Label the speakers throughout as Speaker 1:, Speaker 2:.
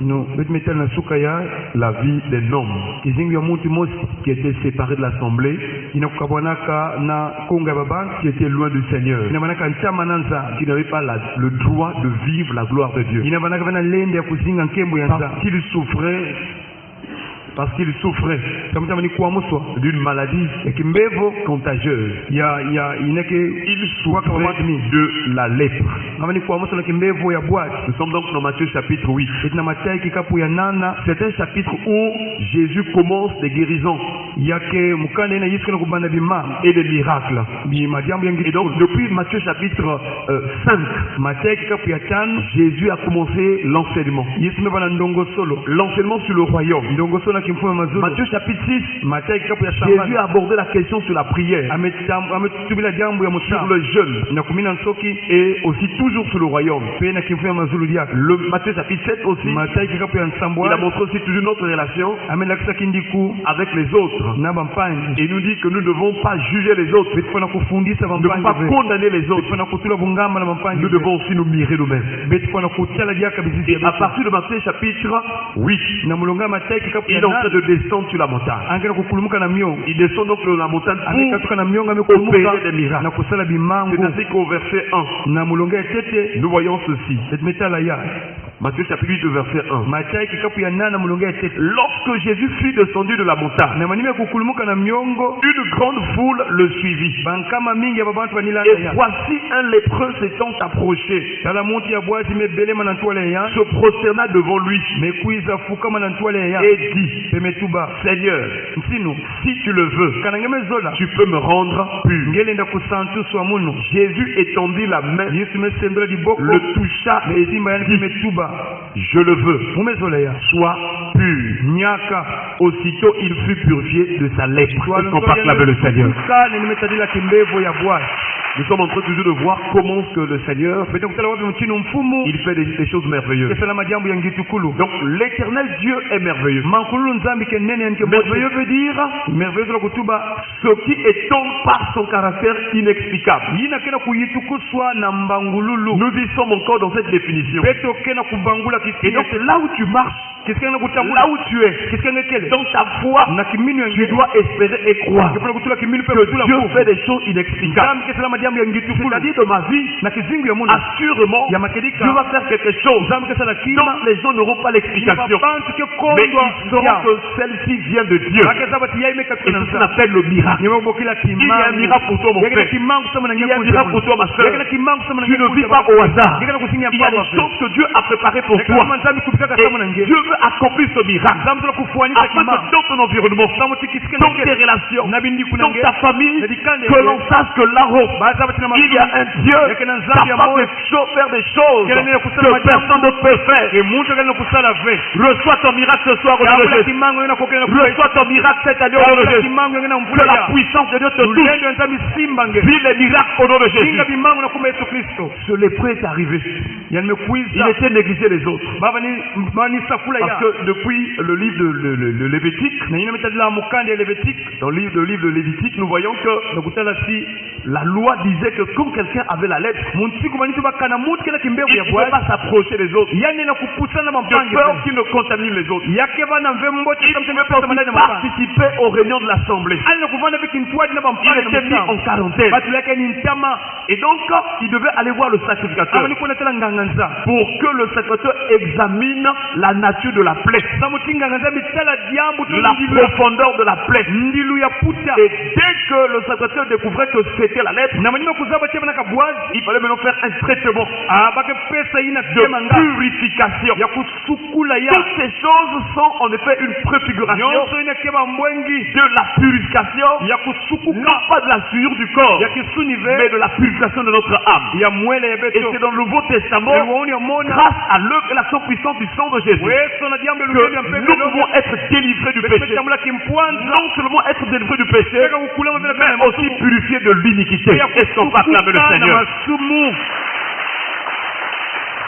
Speaker 1: nous mettons la soukaya
Speaker 2: la vie d'un homme
Speaker 1: kizingi ya mutu mosi
Speaker 2: qui était séparé de l'assemblée,
Speaker 1: inakukabwanaka na konga babantu
Speaker 2: qui était loin du Seigneur,
Speaker 1: inabanaka nchama nanza
Speaker 2: qui n'avait pas le droit de vivre la gloire de Dieu.
Speaker 1: inabanaka bana lende ya kuzinga nkembo ya nza
Speaker 2: Parce qu'il souffrait d'une maladie contagieuse. Il souffrait de la lèpre. Nous sommes donc dans Matthieu chapitre 8. C'est un chapitre où Jésus commence des guérisons et des miracles. Et donc depuis Matthieu chapitre 5, Jésus a commencé l'enseignement. L'enseignement sur le royaume. Matthieu chapitre 6, Jésus a abordé la question sur la prière, sur le jeûne, et aussi toujours sur le royaume. Matthieu chapitre 7 aussi, il a montré aussi toujours notre relation avec les autres. Et il nous dit que nous ne devons pas juger les autres, nous ne devons pas condamner les autres, nous devons aussi nous mirer nous-mêmes. Et à partir de Matthieu chapitre 8, il est en train de descendre sur la montagne. Il descend donc sur la montagne pour opérer des miracles. C'est ainsi qu'au verset 1, nous voyons ceci. Matthieu chapitre 8, verset 1. Lorsque Jésus fut descendu de la montagne, une grande foule le suivit. Et voici un lépreux s'étant approché, se prosterna devant lui et dit: Seigneur, si tu le veux, tu peux me rendre pur. Jésus étendit la main, le toucha et dit: je le veux, sois pur. Aussitôt il fut purifié de sa lèpre. Est-ce qu'on peut acclamer le Seigneur? Nous sommes en train toujours de voir comment que le Seigneur il fait des choses merveilleuses. Donc l'éternel Dieu est merveilleux. Merveilleux veut dire ce qui étonne par son caractère inexplicable. Nous y sommes encore dans cette définition. Et donc là où tu marches, là où tu es, dans ta foi, tu dois espérer et croire que Dieu fait des choses inexplicables. C'est-à-dire de ma vie, assurément, Dieu va faire quelque chose dont les gens n'auront pas l'explication. Mais ils sauront que celle-ci vient de Dieu. Et c'est ce qu'on appelle le miracle. Il y a un miracle pour toi, mon frère. Il y a un miracle pour toi, ma soeur. Tu ne vis pas au hasard. Il y a des choses que Dieu a préparées pour toi. Et Dieu veut accomplir ce miracle afin que dans ton environnement, dans tes relations, dans ta famille, que l'on sache que là-haut, il y a un Dieu capable de faire des choses que personne ne peut faire. Reçois ton miracle ce soir au nom de Jésus. Reçois ton miracle cette année au nom de Jésus. Que la puissance de Dieu te touche. Vis les miracles au nom de Jésus. Ce lépreux est arrivé. Il était négligé les autres. Parce que depuis le livre de Lévitique, dans le livre de Lévitique, nous voyons que la loi disait que quand quelqu'un avait la lèpre, il ne pouvait pas s'approcher des autres, de peur qu'il ne contamine les autres. Il ne pouvait pas participer aux réunions de l'assemblée. Il était mis en quarantaine. Et donc, il devait aller voir le sacrificateur pour que le sacrificateur examine la nature de la plaie, la profondeur de la plaie. Et dès que le sacrificateur découvrait que c'était la lèpre, il fallait maintenant faire un traitement de purification. Toutes ces choses sont en effet une préfiguration de la purification, non pas de la souillure du corps, mais de la purification de notre âme. Et c'est dans le Nouveau Testament, grâce à l'œuvre et l'action puissante du sang de Jésus, que nous pouvons être délivrés du péché. Non seulement être délivrés du péché, mais aussi purifiés de l'iniquité. Est-ce qu'on peut acclamer le Seigneur?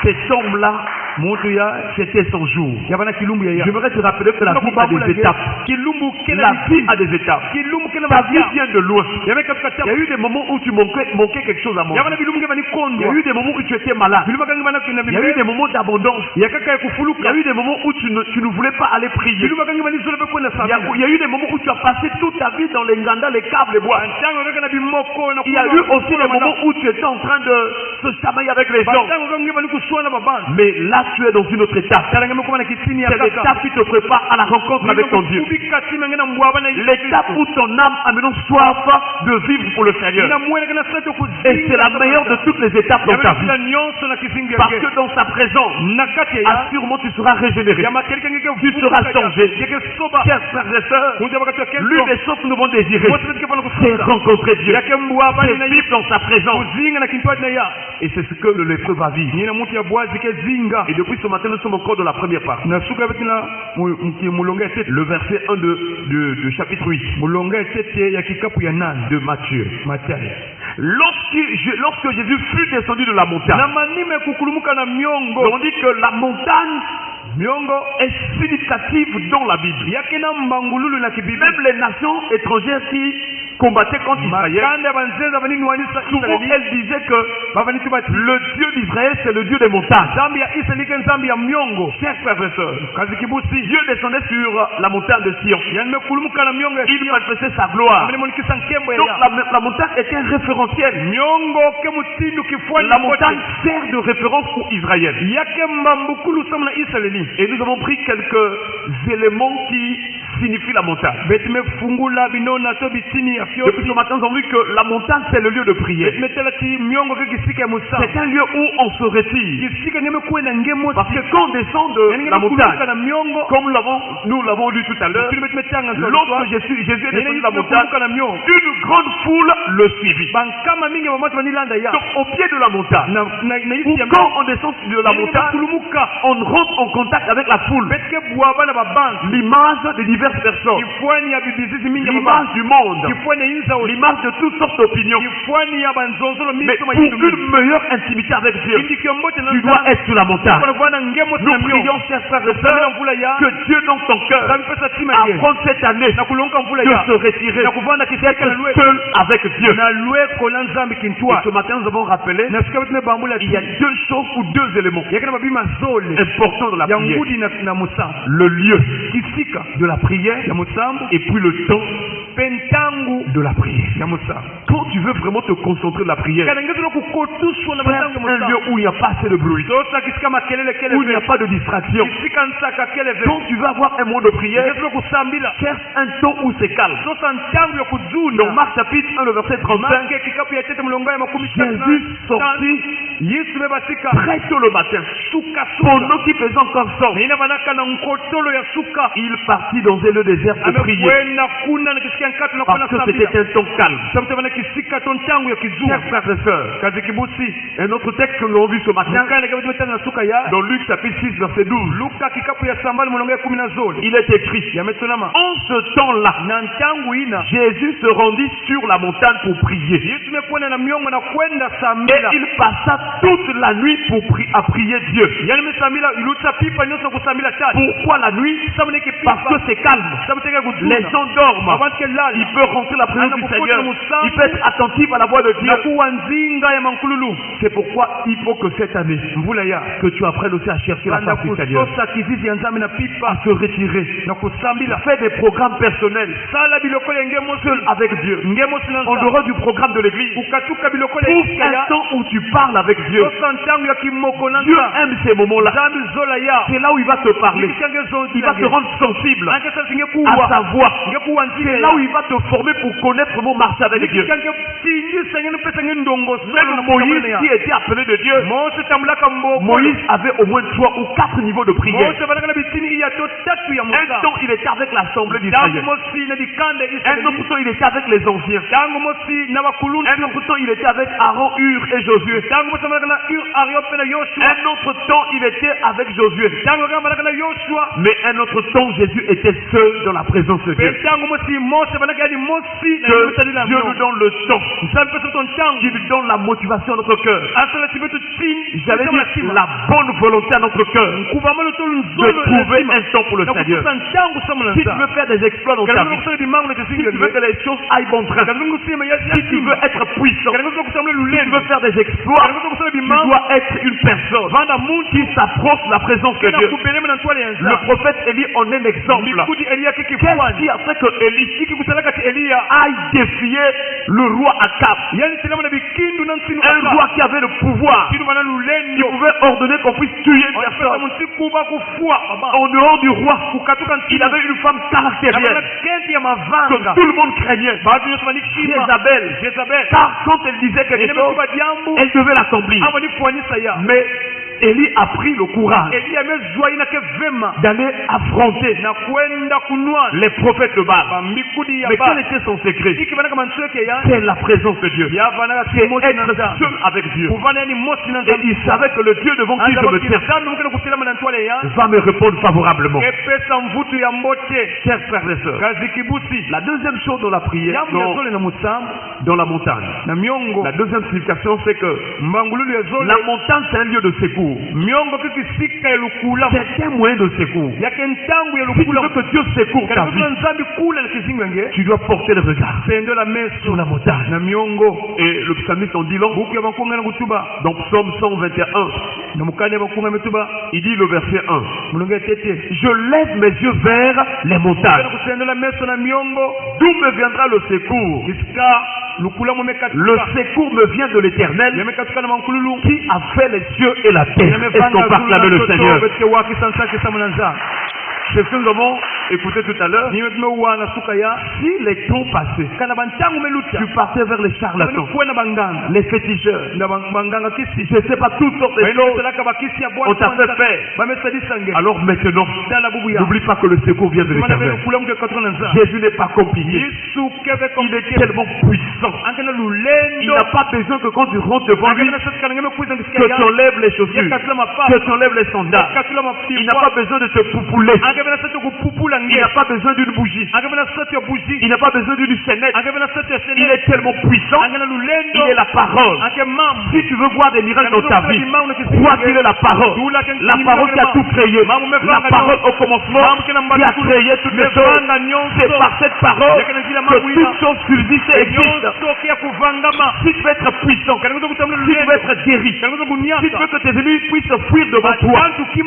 Speaker 2: Cet homme-là
Speaker 1: Mutu ya
Speaker 2: c'était son jour.
Speaker 1: yabana kilumbu ya
Speaker 2: J'aimerais te rappeler que la vie a des étapes.
Speaker 1: kilumbu
Speaker 2: La
Speaker 1: kena
Speaker 2: vie a des étapes.
Speaker 1: kilumbu kena
Speaker 2: Ta vie vient de loin.
Speaker 1: yabeka
Speaker 2: Il y
Speaker 1: tukata
Speaker 2: a eu des moments où tu manquais quelque chose à manger.
Speaker 1: yabana bilumbu bani
Speaker 2: Il y
Speaker 1: kondo
Speaker 2: a eu des moments où tu étais malade.
Speaker 1: bilumbu kangi bana kina
Speaker 2: Il y a eu des moments d'abondance.
Speaker 1: yakaka
Speaker 2: Il y
Speaker 1: kufuluka
Speaker 2: a eu des moments où tu ne voulais pas aller prier.
Speaker 1: bilumbu kangi bani zola bekona
Speaker 2: Il y a eu des moments où tu as passé toute ta vie dans les nganda, les câbles, les bois.
Speaker 1: tango kaka na bimoko na
Speaker 2: Il y a eu aussi des moments où tu étais en train de se chamailler avec les gens.
Speaker 1: tango kangi bani kuswana babantu
Speaker 2: Mais là, tu es dans une autre étape.
Speaker 1: kalanga meko bana kitini
Speaker 2: C'est l'étape qui te prépare à la rencontre avec ton Dieu.
Speaker 1: kubikati mengena mbwaba na
Speaker 2: L'étape où ton âme a maintenant soif de vivre pour le Seigneur.
Speaker 1: ina muene kana sato
Speaker 2: Et c'est la meilleure de toutes les étapes dans ta vie.
Speaker 1: nyonso na kizingi
Speaker 2: Parce que dans sa présence,
Speaker 1: nakati ya
Speaker 2: assurément tu seras régénéré.
Speaker 1: ya makeleke ngeke
Speaker 2: Tu seras changé.
Speaker 1: yeke soba
Speaker 2: Chers frères et sœurs,
Speaker 1: kunja bakati ya
Speaker 2: l'une des choses que nous devons désirer, c'est
Speaker 1: c'est
Speaker 2: rencontrer Dieu.
Speaker 1: yake mbwaba
Speaker 2: C'est vivre dans sa présence.
Speaker 1: kuzinga na kintu na ya
Speaker 2: Et c'est ce que le lépreux va vivre.
Speaker 1: nina mutu ya bwazi ke zinga
Speaker 2: Et depuis ce matin, nous sommes encore dans la première partie.
Speaker 1: na suka betina mulonga etete
Speaker 2: Le verset 1 de chapitre 8
Speaker 1: mulonga etete ya kikapu ya nani
Speaker 2: de Matthieu.
Speaker 1: Mathayo
Speaker 2: Lorsque Jésus fut descendu de la montagne,
Speaker 1: na manime kukulumuka na miongo
Speaker 2: on dit que la montagne
Speaker 1: miongo
Speaker 2: est significative dans la Bible.
Speaker 1: yake na mbangululu na kibibi
Speaker 2: Même les nations étrangères qui combattaient contre Israël,
Speaker 1: makanda banzenza banini wanisa
Speaker 2: souvent
Speaker 1: Israeli
Speaker 2: elles disaient que
Speaker 1: bavani tubati
Speaker 2: le Dieu d'Israël, c'est le Dieu des montagnes.
Speaker 1: zambi ya Israeli ke zambi ya miongo
Speaker 2: Chers frères et sœurs,
Speaker 1: kazi kibusi
Speaker 2: Dieu descendait sur la montagne de Sion.
Speaker 1: yani mekulumuka na miongo ya
Speaker 2: Il manifestait sa gloire.
Speaker 1: amene monikisa nkembo
Speaker 2: Donc
Speaker 1: ya
Speaker 2: la montagne était un référentiel.
Speaker 1: miongo ke mutindu kifwani
Speaker 2: La montagne sert de référence pour Israël.
Speaker 1: yake mbambukulu sama na Israeli
Speaker 2: Et nous avons pris quelques éléments qui signifient la montagne.
Speaker 1: betimefungula binona to bitini ya fyo
Speaker 2: Depuis ce matin, nous avons vu que la montagne, c'est le lieu de prière.
Speaker 1: betimetela ti miongo ke kisika ya musa
Speaker 2: C'est un lieu où on se retire.
Speaker 1: kisika ngeme kuwe na ngemo
Speaker 2: Parce que quand on descend de la montagne,
Speaker 1: na miongo
Speaker 2: comme nous l'avons lu tout à l'heure,
Speaker 1: tuli betimetanga
Speaker 2: lorsque Jésus est descendu de la montagne,
Speaker 1: na miongo
Speaker 2: une grande foule le suivit.
Speaker 1: bankama mingi bamatu banilanda ya
Speaker 2: Donc au pied de la montagne,
Speaker 1: na
Speaker 2: ou
Speaker 1: isi ya
Speaker 2: quand on descend de la montagne,
Speaker 1: kulumuka
Speaker 2: on rentre en contact avec la foule.
Speaker 1: betike bwaba na babantu
Speaker 2: L'image de diverses personnes,
Speaker 1: kifwani ya bibizizi mingi ya
Speaker 2: l'image
Speaker 1: babantu
Speaker 2: du monde,
Speaker 1: kifwani ya inza
Speaker 2: l'image de toutes sortes d'opinions.
Speaker 1: kifwani ya banzonzolo
Speaker 2: Mais
Speaker 1: mingi
Speaker 2: pour
Speaker 1: ma yindu
Speaker 2: une meilleure intimité avec Dieu,
Speaker 1: indikio mbote na
Speaker 2: tu dois être sur la montagne.
Speaker 1: kuna kuwa na ngemo
Speaker 2: Nous
Speaker 1: na miongo
Speaker 2: prions, chers frères et
Speaker 1: na
Speaker 2: sœurs,
Speaker 1: mvula ya
Speaker 2: que Dieu dans ton cœur
Speaker 1: zamipesa tima ye
Speaker 2: apprenne cette année
Speaker 1: na kulonga mvula
Speaker 2: de
Speaker 1: ya
Speaker 2: se retirer,
Speaker 1: na kuvanda kisika na
Speaker 2: d'être
Speaker 1: lwe
Speaker 2: seul avec Dieu.
Speaker 1: na lweko na nzambi
Speaker 2: Et
Speaker 1: kintwa
Speaker 2: ce matin, nous avons rappelé,
Speaker 1: na suka betime bambula
Speaker 2: il y a deux choses ou deux éléments
Speaker 1: yakana babima zole
Speaker 2: importants dans la
Speaker 1: ya
Speaker 2: prière.
Speaker 1: ngudi na musambu
Speaker 2: Le lieu
Speaker 1: kisika
Speaker 2: de la prière
Speaker 1: ya musambu
Speaker 2: et puis le temps
Speaker 1: pentangu
Speaker 2: de la prière.
Speaker 1: ya musambu
Speaker 2: Quand tu veux vraiment te concentrer de la prière,
Speaker 1: kana ngezula kukotushwa na
Speaker 2: faire
Speaker 1: matangu
Speaker 2: un lieu où il n'y a pas assez de bruit,
Speaker 1: tosa kisika makelele kele
Speaker 2: où il n'y a pas de distraction.
Speaker 1: kisika nsaka kele
Speaker 2: Quand tu veux avoir un moment de prière,
Speaker 1: ngezula kusambila
Speaker 2: cherche un temps où c'est calme.
Speaker 1: tosa ntangu ya
Speaker 2: Dans
Speaker 1: kujuna
Speaker 2: Marc chapitre 1, le verset 35,
Speaker 1: make kikapu ya tete mulonga ya makumi
Speaker 2: Jésus sortit
Speaker 1: yesu bebasika
Speaker 2: très tôt le matin.
Speaker 1: suka
Speaker 2: Pendant qu'il faisait encore sombre,
Speaker 1: naina banaka na nkotolo ya suka
Speaker 2: il partit dans un lieu désert pour prier.
Speaker 1: amekwenda kuna na kisika nkatu na
Speaker 2: Parce
Speaker 1: kuna
Speaker 2: que c'était un temps calme.
Speaker 1: samtavana kisika to ntangu ya
Speaker 2: Chers
Speaker 1: kizungu
Speaker 2: frères et sœurs,
Speaker 1: kazi kibusi
Speaker 2: un autre texte que nous avons vu ce matin,
Speaker 1: nakana kabetumetana na suka ya
Speaker 2: dans Luc chapitre 6, verset 12,
Speaker 1: luka kikapu ya sambali mulonga ya kumi na zole
Speaker 2: il est écrit,
Speaker 1: yametonama
Speaker 2: en ce temps-là,
Speaker 1: na ntangu ina
Speaker 2: Jésus se rendit sur la montagne pour prier.
Speaker 1: yesu mekwenda na miongo na kwenda
Speaker 2: Et
Speaker 1: sambila
Speaker 2: il passa toute la nuit à prier Dieu.
Speaker 1: yani mesambila ilutsa pipa nyonso na kusambila tatu
Speaker 2: Pourquoi la nuit?
Speaker 1: samuneke
Speaker 2: Parce que
Speaker 1: pipa
Speaker 2: c'est calme.
Speaker 1: samuteka
Speaker 2: Les
Speaker 1: kujuna
Speaker 2: gens dorment.
Speaker 1: abantu kelala
Speaker 2: Il peut rentrer la présence du Seigneur. Il peut être attentif à la voix de Dieu.
Speaker 1: na kuwa nzinga ya mankululu
Speaker 2: C'est pourquoi il faut que cette année,
Speaker 1: mvula ya
Speaker 2: que tu apprennes aussi à chercher la
Speaker 1: kanda
Speaker 2: face du Seigneur,
Speaker 1: kusosa kizizi ya nzambe na pipa
Speaker 2: à se retirer,
Speaker 1: na kusambila
Speaker 2: fais des programmes personnels,
Speaker 1: sala bilokolo ya ngemosi
Speaker 2: seul avec Dieu,
Speaker 1: ngemosi na
Speaker 2: en
Speaker 1: nzambe
Speaker 2: dehors du programme de l'église.
Speaker 1: ukatuka bilokolo ya
Speaker 2: Trouve
Speaker 1: kisika
Speaker 2: un
Speaker 1: ya
Speaker 2: temps où tu parles avec Dieu.
Speaker 1: tosa ntangu ya kimoko na
Speaker 2: Dieu
Speaker 1: nzambe
Speaker 2: aime ces moments-là.
Speaker 1: nzambe zola ya
Speaker 2: C'est là où il va te parler. Il va te rendre sensible à
Speaker 1: ankesa
Speaker 2: sa
Speaker 1: singekuwa
Speaker 2: voix.
Speaker 1: ngekuwa
Speaker 2: C'est là où il va te former pour connaître comment marcher avec Dieu.
Speaker 1: singisa ngene pesa ngene ndongo
Speaker 2: Même Moïse qui était appelé de Dieu,
Speaker 1: mose tambulaka mboko
Speaker 2: Moïse avait au moins 3 ou 4 niveaux de prière.
Speaker 1: mose balaka na bitini iya to tatu ya
Speaker 2: Un
Speaker 1: musa
Speaker 2: temps, il était avec l'assemblée
Speaker 1: tangu
Speaker 2: d'Israël.
Speaker 1: mosi na dikanda
Speaker 2: Un
Speaker 1: Israeli
Speaker 2: autre temps, il était avec les anciens.
Speaker 1: tangu mosi na bakulundu
Speaker 2: Un autre temps, il était avec Aaron, Hur et Josué.
Speaker 1: tangu mosi balaka na ario pe na yoshua
Speaker 2: Un autre temps, il était avec Josué.
Speaker 1: tangu balaka na yoshua
Speaker 2: Mais un autre temps, Jésus était seul dans la présence de Dieu.
Speaker 1: pe tangu mosi mose balaka yani mosi na
Speaker 2: Que
Speaker 1: yoshua
Speaker 2: Dieu nous donne le temps, qu'il donne la motivation à notre cœur. J'allais dire la bonne volonté à notre cœur de trouver un temps pour le Seigneur. Si tu veux faire des exploits dans ta vie, si tu veux que les choses aillent bon train, si tu veux être puissant, si tu veux faire des exploits, tu dois être une personne qui s'approche de la présence de Dieu. Le prophète Élie en est un exemple. Qu'est-ce qui a fait que Élie aille défier le roi Akab? Un roi qui avait le pouvoir, qui pouvait ordonner qu'on puisse tuer une personne. En dehors du roi, il avait une femme caractérielle que tout le monde craignait, Jézabel. Car quand elle disait quelque chose, elle devait l'accomplir. Mais Élie a pris le courage d'aller affronter les prophètes de Baal. Mais quel était son secret? C'est la présence de Dieu. C'est être seul avec Dieu. Et il savait que le Dieu devant qui je me tiens va me répondre favorablement. Chers frères et sœurs, la deuxième chose dans la prière, dans la montagne, la deuxième signification, c'est que la montagne, c'est un lieu de secours. C'est un moyen de secours. Si tu veux que Dieu secoue ta vie, tu dois porter le regard sur la montagne. Et le psalmiste en dit long. Dans Psaume 121, il dit le verset 1. Je lève mes yeux vers les montagnes. D'où me viendra le secours? Le secours me vient de l'Éternel qui a fait les cieux et la terre. Est-ce qu'on peut acclamer le Seigneur? C'est ce que nous avons écouté tout à l'heure. Si les temps passaient, tu partais vers les charlatans, les féticheurs, je ne sais pas, toutes sortes de choses, on t'a fait faire. Alors maintenant, n'oublie pas que le secours vient de l'Éternel. Jésus n'est pas compliqué. Il est tellement puissant. Il n'a pas besoin que quand tu rentres devant lui, que tu enlèves les chaussures, que tu enlèves les sandales. Il n'a pas besoin de te poupouler. Il n'a pas besoin d'une bougie. Il n'a pas besoin d'une scénette. Il est tellement puissant. Il est la parole. Si tu veux voir des miracles dans ta vie, crois qu'il est la parole. La parole qui a tout créé. La parole au commencement qui a créé toutes les choses. C'est par cette parole que toutes choses subsistent et existent. Si tu veux être puissant, si tu veux être guéri, si tu veux que tes ennemis puissent fuir devant toi,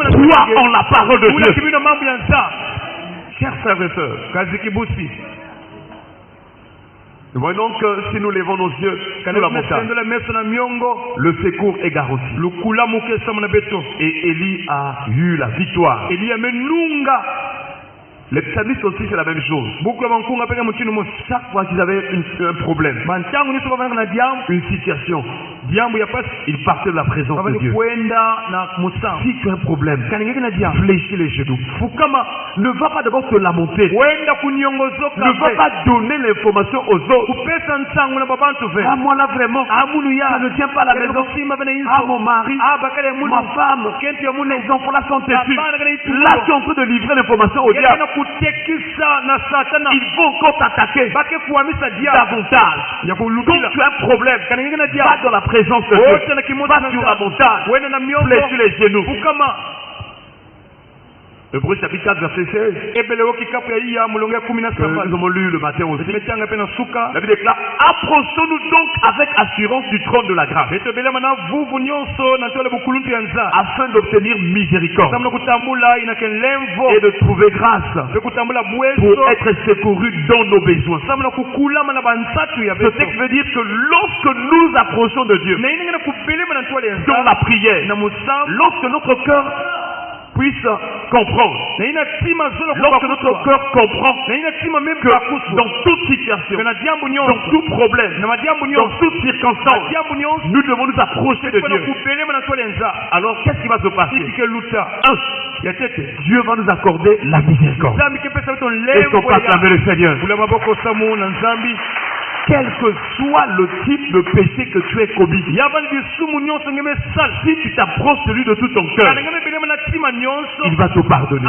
Speaker 2: crois en la parole de Dieu. Chers frères et sœurs, nous voyons que si nous levons nos yeux sur la montagne, le secours est garanti. Et Élie a eu la victoire. Les psalmistes aussi, c'est la même chose. Chaque fois qu'ils avaient un problème, une situation, ils partaient de la présence de Dieu. Si tu as un problème, fléchis les genoux. Ne va pas d'abord te lamenter. Ne va pas donner l'information aux autres. Ah, moi là vraiment, ça ne tient pas à la maison. Ah, mon mari, ma femme, les enfants là sont têtus. Là, tu es en train de livrer l'information au diable. Ils vont encore t'attaquer davantage. Quand tu as un problème, va dans la présence de Dieu. Va sur la montagne. Fléchis les genoux. Hébreux chapitre 4 verset 16. Nous avons lu le matin aussi. La Bible déclare: approchons-nous donc avec assurance du trône de la grâce, afin d'obtenir miséricorde et de trouver grâce pour être secourus dans nos besoins. Ce texte veut dire que lorsque nous approchons de Dieu dans la prière, lorsque notre cœur puisse comprendre, lorsque notre cœur comprend que dans toute situation, dans tout problème, dans toute circonstance, nous devons nous approcher de Dieu. Alors qu'est-ce qui va se passer? Dieu va nous accorder la miséricorde. Est-ce qu'on peut acclamer le Seigneur? quel que soit le type de péché que tu aies commis, si tu t'approches de lui de tout ton cœur, il va te pardonner.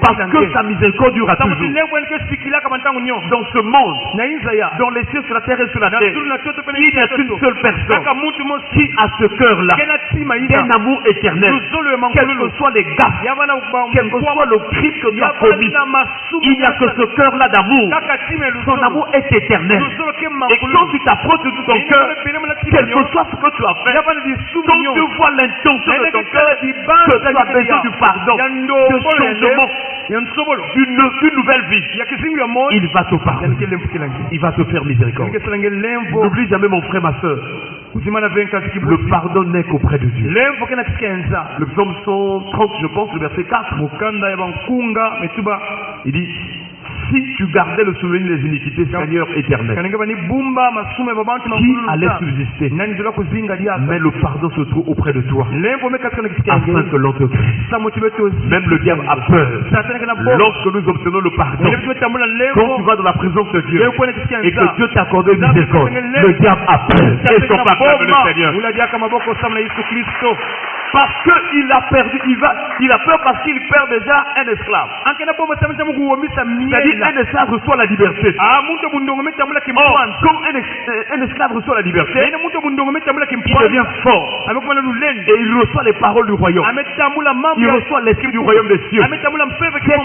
Speaker 2: Parce que sa miséricorde durera toujours. Dans ce monde, dans les cieux, sur la terre et sur la terre, il n'y a qu'une seule personne qui a ce cœur-là, d'un amour éternel. Quels que soient les gaffes, quel que soit le crime que tu as commis, il n'y a que ce cœur-là d'amour. Son amour est éternel. Et quand tu t'approches de tout ton cœur, quel que soit ce que tu as fait, quand tu vois l'intention de ton cœur, que tu as besoin du pardon, de changement, d'une nouvelle vie, il va te pardonner. Il va te faire miséricorde. N'oublie jamais, mon frère, ma soeur, le pardon n'est qu'auprès de Dieu. Le psaume 130, je pense, le verset 4, il dit: si tu gardais le souvenir des iniquités, Seigneur éternel, qui allait subsister? Mais le pardon se trouve auprès de toi, afin que l'on te crée. Même le diable a peur lorsque nous obtenons le pardon. Quand tu vas dans la présence de Dieu et que Dieu t'a accordé miséricorde, le diable a peur et son pardon le Seigneur. Parce qu'il a perdu, il a peur parce qu'il perd déjà un esclave. C'est-à-dire un esclave reçoit la liberté. Or, quand un esclave reçoit la liberté, il devient fort. Et il reçoit les paroles du royaume. Il reçoit l'esprit du royaume des cieux. Cet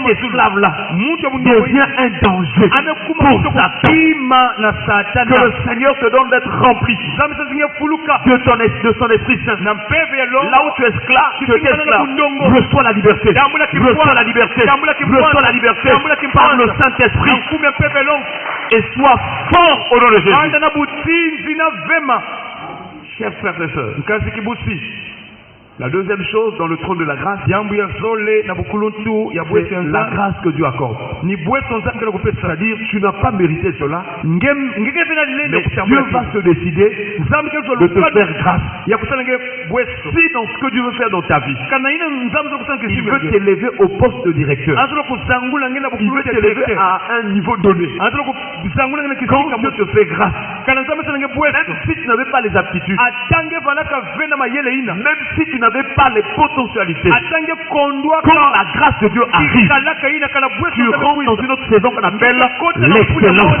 Speaker 2: esclave-là devient un danger pour Satan. Que le Seigneur te donne d'être rempli de son Esprit Saint. Là où tu es esclave, reçois la liberté. Reçois la liberté. Reçois la liberté par le Saint-Esprit. Et sois fort au nom de Jésus. Chers frères et sœurs, la deuxième chose dans le trône de la grâce, c'est la grâce que Dieu accorde. C'est-à-dire, tu n'as pas mérité cela, mais Dieu va se décider de te faire grâce. Si dans ce que Dieu veut faire dans ta vie, il veut t'élever au poste de directeur, il veut t'élever à un niveau donné. Quand Dieu te fait grâce, même si tu n'avais pas les aptitudes, même si tu n'avais pas les potentialités, quand la grâce de Dieu arrive, tu rentres dans une autre saison qu'on appelle l'excellence.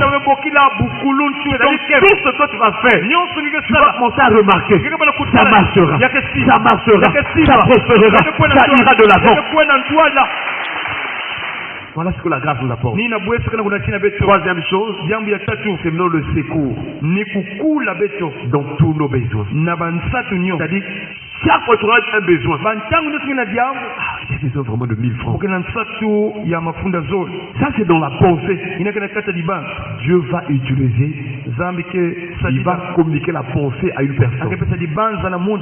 Speaker 2: C'est-à-dire tout ce que tu vas faire, tu vas commencer à remarquer, ça marchera, ça prospérera, ça ira de l'avant. Voilà ce que la grâce nous apporte. Troisième chose, c'est maintenant le secours dans tous nos besoins. C'est-à-dire, chaque fois que tu as un besoin, j'ai besoin vraiment de 1000 francs. Ça, c'est dans la pensée. Dieu va utiliser, il va communiquer la pensée à une personne.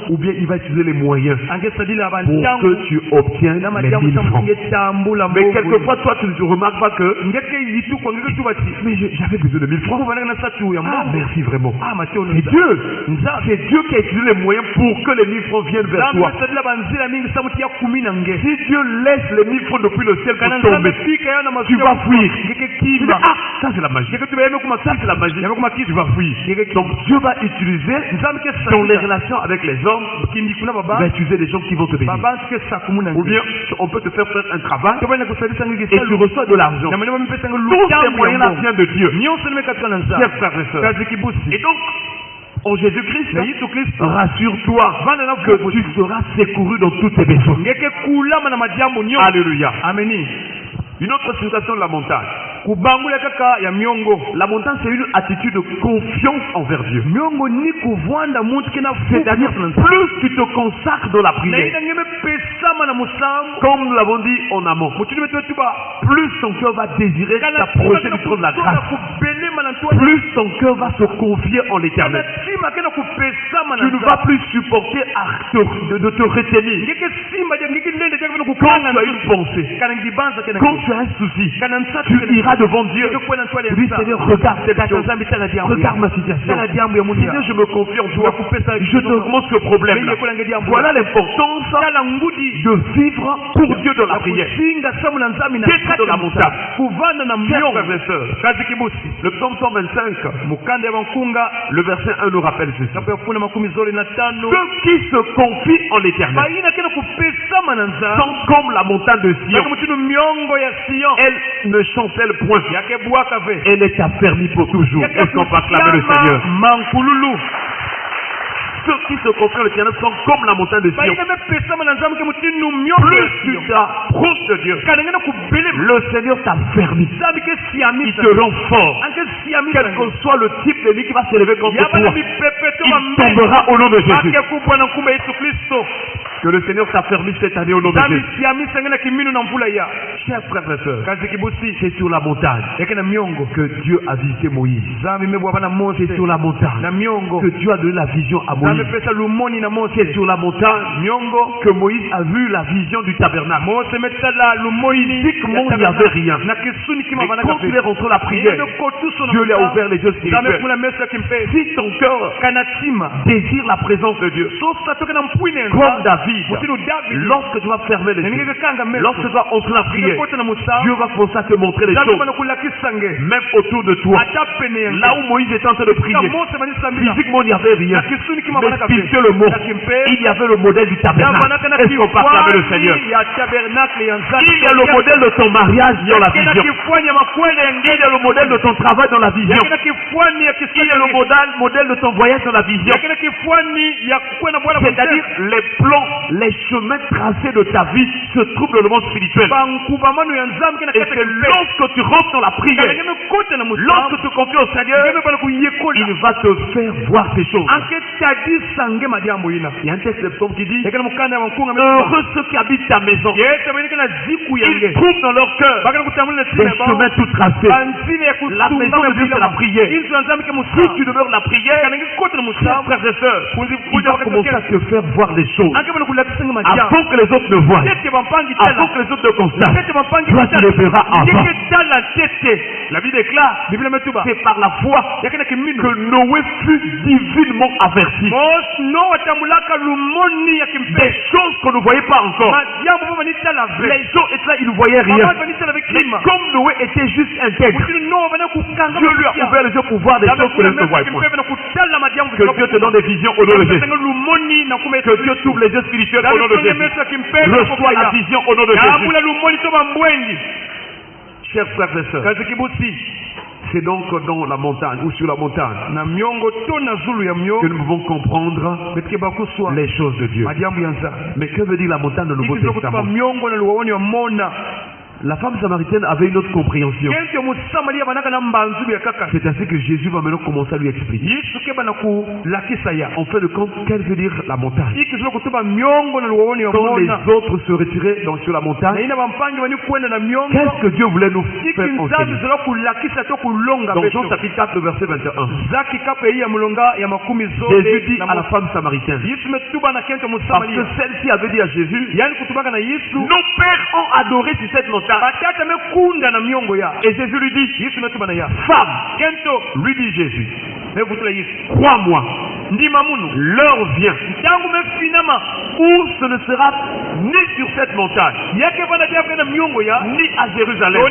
Speaker 2: Ou bien il va utiliser les moyens pour que tu obtiennes les 1000 francs. Mais quelquefois, toi, tu ne remarques pas que mais j'avais besoin de 1000 francs. Ah, merci vraiment. C'est Dieu qui a utilisé les moyens pour que les 1000 francs viennent vers toi. Si Dieu laisse les 1000 francs depuis le ciel pour tomber, tu vas fuir. Ah, ça c'est la magie. Ça c'est la magie. Tu vas fuir. Donc Dieu va utiliser dans les relations avec les hommes, il va utiliser des gens qui vont te bénir. Ou bien on peut te faire un travail et tu reçois de l'argent. Tous ces moyens-là viennent de Dieu. Chers frères et sœurs. Et donc, en Jésus-Christ, rassure-toi que tu seras secouru dans tous tes besoins. Alléluia. Une autre situation de la montagne. La montagne, c'est une attitude de confiance envers Dieu. C'est-à-dire, plus tu te consacres dans la prière, comme nous l'avons dit en amont, plus ton cœur va désirer s'approcher du trône de la grâce, plus ton cœur va se confier en l'éternel. tu ne vas plus supporter de te retenir. Quand tu as une pensée, quand tu as un souci, tu iras devant Dieu. Tu dis, Seigneur, regarde cette chose, regarde ma situation. Seigneur, je me confie en toi. Je te recommande ce problème-là. Voilà l'importance de vivre pour Dieu dans la prière. D'être dans la montagne. Chers frères et sœurs, le psaume 125, le verset 1 nous rappelle ceci. Ceux qui se confient en l'Éternel sont comme la montagne de Sion. Elle ne chancelle point. Elle est affermie pour toujours. Est-ce qu'on peut acclamer le Seigneur? Ceux qui se confient en l'Éternel sont comme la montagne de Sion. Plus tu t'approches de Dieu, le Seigneur t'affermit. Il te rend fort. Quel que soit le type de vie qui va s'élever contre toi, il tombera au nom de Jésus. Que le Seigneur t'affermisse cette année au nom de Jésus. Chers frères et sœurs, c'est sur la montagne que Dieu a visité Moïse. C'est sur la montagne que Dieu a donné la vision à Moïse. C'est sur la montagne que Moïse a vu la vision du tabernacle. Physiquement, il n'y avait rien. Mais quand il est rentré dans la prière, Dieu lui a ouvert les yeux spirituels. Si ton cœur désire la présence de Dieu, comme David, lorsque tu vas fermer les yeux, lorsque tu vas entrer dans la prière, Dieu va commencer à te montrer les choses, même autour de toi. Là où Moïse était en train de prier, physiquement il n'y avait rien, mais spirituellement il y avait le modèle du tabernacle. Est-ce qu'on peut acclamer le Seigneur? Il y a le modèle de ton mariage dans la vision. Il y a le modèle de ton travail dans la vision. Il y a le modèle de ton voyage dans la vision. C'est-à-dire les plans, les chemins tracés de ta vie se trouvent dans le monde spirituel. Et c'est lorsque tu rentres dans la prière, lorsque tu confies au Seigneur, il va te faire voir ces choses. Il y a un texte de psaume qui dit: heureux ceux qui habitent ta maison. Ils trouvent dans leur cœur des chemins tout tracés. La maison de Dieu, c'est la prière. Si tu demeures la prière, chers frères et sœurs, il va commencer à te faire voir des choses avant que les autres ne voient, avant que les autres ne constatent. Toi, tu les verras avant. La Bible déclare, c'est par la foi que Noé fut divinement averti. Des choses qu'on ne voyait pas encore. Les gens étaient là, ils ne voyaient rien. Mais comme Noé était juste intègre, Dieu lui a ouvert les yeux pour voir des choses que les autres ne voyaient pas. Que Dieu te donne des visions au nom de Jésus. Que Dieu t'ouvre les yeux spirituels au nom de Jésus. Reçois la vision au nom de Jésus. Chers frères et sœurs, c'est donc dans la montagne ou sur la montagne que nous pouvons comprendre les choses de Dieu. Mais que veut dire la montagne dans le Nouveau Testament? La femme samaritaine avait une autre compréhension. C'est ainsi que Jésus va maintenant commencer à lui expliquer. En fait de compte, quelle veut dire la montagne? Quand les autres se retiraient sur la montagne, qu'est-ce que Dieu voulait nous faire enseigner? Dans Jean chapitre 4, le verset 21, Jésus dit à la femme samaritaine, parce que celle-ci avait dit à Jésus, nos pères ont adoré sur cette montagne. Et Jésus lui dit, femme, lui dit Jésus, crois-moi, l'heure vient où ce ne sera ni sur cette montagne, ni à Jérusalem,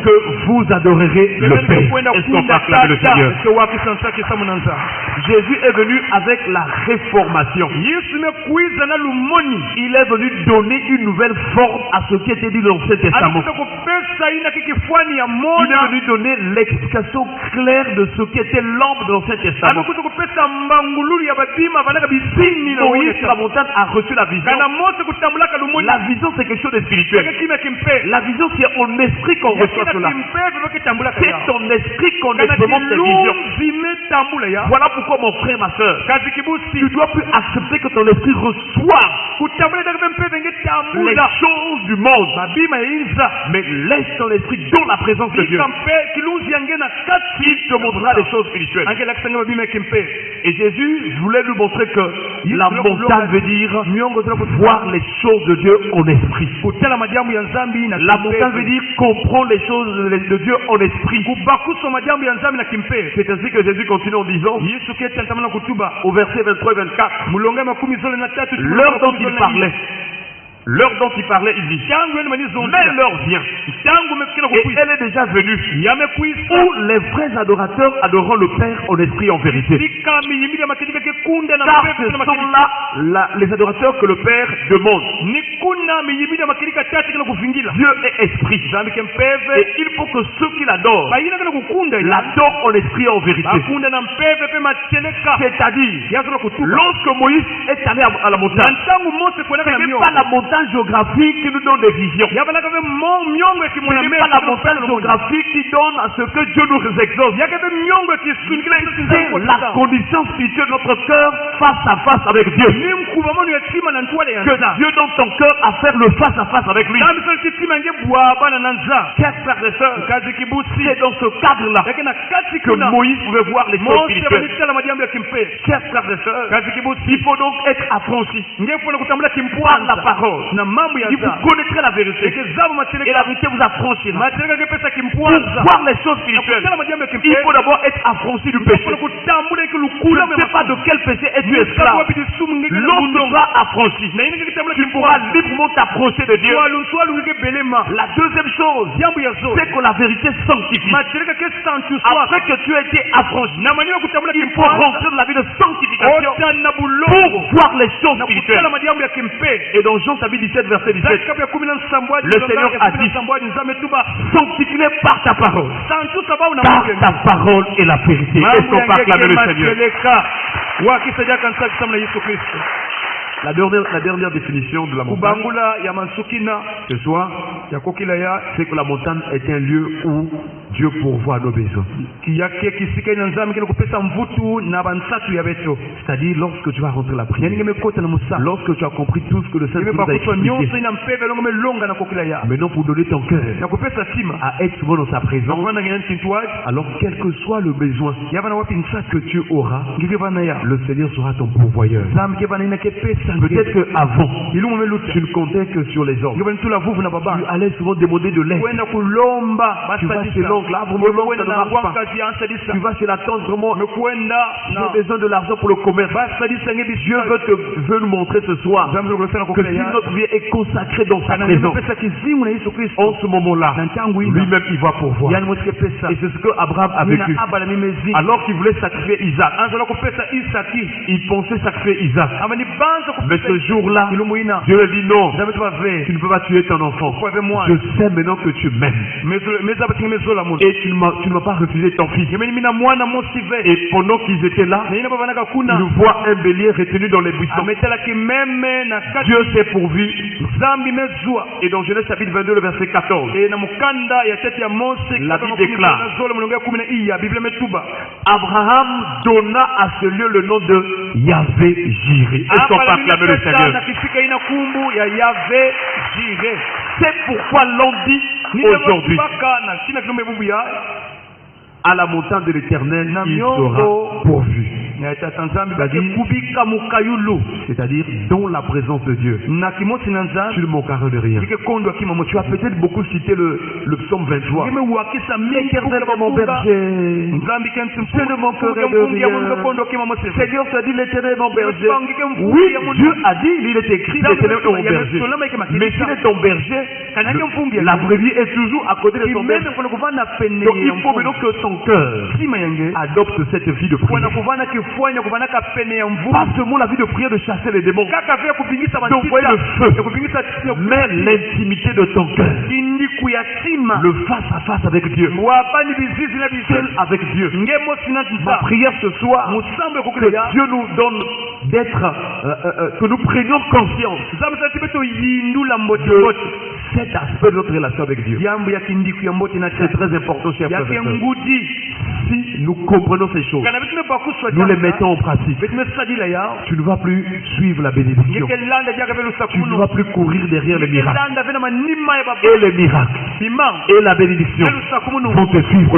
Speaker 2: que vous adorerez le Père. Est-ce qu'on peut acclamer le Seigneur? Jésus est venu avec la réformation. Il est venu donner une nouvelle forme à ce qui était dit dans l'Ancien Testament. Il est venu donner l'explication claire de ce qui était l'ombre de l'Ancien Testament. Moïse sur la montagne a reçu la vision. La vision, c'est quelque chose de spirituel. La vision, c'est en esprit qu'on reçoit cela. C'est ton esprit qu'on expérimente cette vision. Voilà pourquoi, mon frère, ma soeur, tu ne dois plus accepter que ton esprit reçoit les choses du monde, mais laisse ton esprit dans la présence de Dieu. Il te montrera des choses spirituelles. Et Jésus voulait nous montrer que la montagne veut dire voir les choses de Dieu en esprit. La montagne veut dire comprendre les choses de Dieu en esprit. C'est ainsi que Jésus continue en disant au verset 23 et 24, l'heure dont il parlait, il dit, mais l'heure vient, et elle est déjà venue, où les vrais adorateurs adoreront le Père en esprit et en vérité. Car ce sont là les adorateurs que le Père demande. Dieu est esprit, et il faut que ceux qui l'adorent l'adorent en esprit et en vérité. C'est-à-dire, lorsque Moïse est allé à la montagne, ce n'est pas la montagne géographique qui nous donne des visions. Ce n'est pas la montagne géographique qui donne à ce que Dieu nous exauce. C'est la condition spirituelle de notre cœur face à face avec Dieu. Que Dieu donne ton cœur à faire le face à face avec lui. Chers frères et sœurs, c'est dans ce cadre-là que Moïse pouvait voir les choses spirituelles. Chers frères et sœurs, il faut donc être affranchi par la parole. Si vous connaîtrez la vérité, et la vérité vous affranchira. Pour voir les choses spirituelles, il faut d'abord être affranchi du péché. Je ne sais pas de quel péché es-tu esclave. Lorsque tu seras affranchi, tu pourras librement t'approcher de Dieu. La deuxième chose, c'est que la vérité sanctifie. Après que tu as été affranchi, il faut rentrer dans la vie de sanctification pour voir les choses spirituelles. Et dans Jean chapitre 17 verset 17, le Seigneur a dit, sanctifie-les par ta parole, car ta parole est la vérité. Est-ce qu'on peut acclamer le Seigneur? La dernière définition de la montagne ce soir, c'est que la montagne est un lieu où Dieu pourvoit nos besoins. C'est-à-dire lorsque tu vas rentrer la prière, lorsque tu as compris tout ce que le Saint-Esprit t'a expliqué. Maintenant pour donner ton cœur à être souvent dans sa présence, alors quel que soit le besoin que tu auras, le Seigneur sera ton pourvoyeur. Peut-être qu'avant, tu ne comptais que sur les hommes. Tu allais souvent demander de l'aide. Tu vas chez l'oncle, là, vraiment, ça ne marche pas. Tu vas chez la tante, vraiment, j'ai besoin de l'argent pour le commerce. Dieu veut nous montrer ce soir que si notre vie est consacrée dans sa présence, en ce moment-là, lui-même, il va pourvoir. Et c'est ce que Abraham a vécu. Alors qu'il voulait sacrifier Isaac, il pensait sacrifier Isaac. Mais ce jour-là, Dieu lui dit non, tu ne peux pas tuer ton enfant. Je sais maintenant que tu m'aimes. Et tu ne m'as pas refusé ton fils. Et pendant qu'ils étaient là, ils voient un bélier retenu dans les buissons. Dieu s'est pourvu. Et dans Genèse chapitre 22, le verset 14, la Bible déclare, Abraham donna à ce lieu le nom de Yahvé Jireh. Est-ce qu'on peut acclamer le Seigneur? C'est pourquoi l'on dit aujourd'hui, à la montagne de l'Éternel, il sera pourvu. C'est-à-dire dans la présence de Dieu, tu ne manqueras de rien. Tu as peut-être beaucoup cité le psaume 23. L'Éternel est mon berger, je ne manquerai de rien. Seigneur, tu as dit l'Éternel est mon berger. Oui, Dieu a dit, il est écrit l'Éternel est mon berger. Mais s'il est ton berger, la brebis est toujours à côté de ton berger. Donc il faut maintenant que ton cœur adopte cette vie de prière. Pas seulement la vie de prière de chasser les démons, d'envoyer le feu, mais l'intimité de ton cœur, le face à face avec Dieu, seul avec Dieu. Ma prière ce soir, que Dieu nous donne d'être, que nous prenions conscience de cet aspect de notre relation avec Dieu. C'est très important, chers frères et sœurs. Si nous comprenons ces choses, nous les mettons en pratique, tu ne vas plus suivre la bénédiction. Tu ne vas plus courir derrière les miracles. Et les miracles et la bénédiction vont te suivre.